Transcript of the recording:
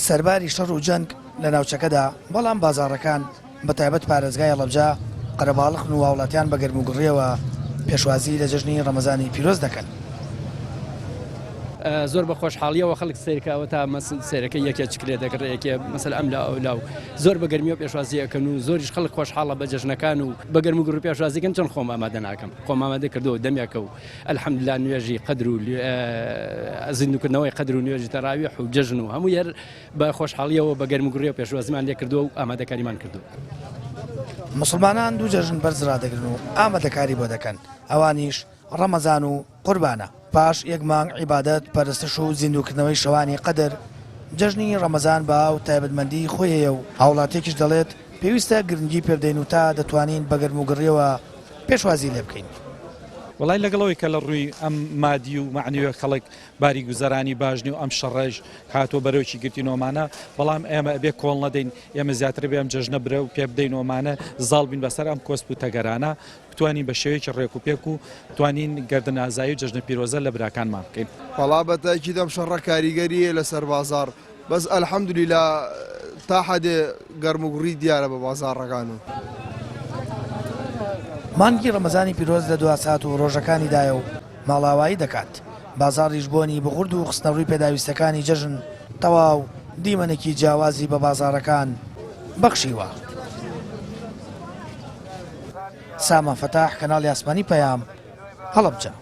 سەرباری شەڕ و جەنگ لە ناوچەکەدا، بەڵام بازاڕەکان بەتایبەت پارێزگای هەڵەبجە قەرەباڵغن و هاوڵاتیان بە گەرموگڕیەوە پێشوازی لە جەژنی ڕەمەزانی پیرۆز دەکەن. زۆر بە خۆشحاڵیەوە خەڵک سیرکەوە تا مەسن سیرەکە یەکێ چکرێ دەگڕێکێ مەسەل ئەم لا ئەو لاو زۆر بە گەرمی و پێشوازیەکەن و زۆریش خەڵک خۆشحاڵە بە جەژنەکان و بە گەرموگڕ و پێشوازیکەن چەند خۆم ئامادە ناکەم خۆم ئامادە کردەوە دەمێکە و ئەلحەمدولیلا نوێژی قەدر و زیندوکردنەوەی قەدر و نوێژی تەراویح و جەژن و هەموو یەر بە خۆشحاڵیەوە بە گەرموگڕی و پێشوازیمان لێ کردووە و ئامادەکاریمان کردو. مسلمانان دوو جەژن بەرز ڕادەگرن و ئامادەکاری بۆ دەکەن، ئەوانیش ڕەمەزان و قوربانە. پاش یەک مانگ عیبادەت پەرستش و زیندوکردنەوەی شەوانی قەدر، جەژنی ڕەمەزان بە ئاو تایبەتمەندی خۆیەیە و هاوڵاتێکیش دەڵێت پێویستە گرنگی پێ بدەین و تا دەتوانین بە گەرموگڕیەوە پێشوازی لێ بکەین. وڵای لەگەڵەوەی کە لە ڕووی ئەم مادی و معنیوە خەڵک باری گوزەرانی باشنی و ئەم شەڕێژ هاتۆ بەرەوکی گرتینۆمانە، بەڵام ئێمە ئەبێ کۆڵ نەدەین، ئێمە زیاتر بێ ئەم جەژنە برە و پێ بدەینۆمانە زاڵ بین بەسەر ئەم کۆسپ و تەگەرانە، بتوانین بە شێوەیەکی ڕێک و پێک و بتوانین گەردن ئازایی و جەژنە پیرۆزە لە براکانمان بکەین. وەڵا بەتاکی دەم شەڕە کاریگەریە لەسەر بازار، بەس ئەلحەمدولیلا تا حەدێ گەرموگڕی دیارە بە بازاڕەکان و مانگی ڕەمەزانی پیرۆز لە دو ساعت و ڕۆژەکانیدایە و ماڵاوایی دەکات. بازاڕیش بۆنی بەخورد و خستنەڕووی پێداویستەکانی جەژن تەواو دیمەنێکی جیاوازی بە بازاڕەکان بەخشیوە. سامان فەتاح، کەناڵی ئاسمانی پەیام، هەڵەبجە.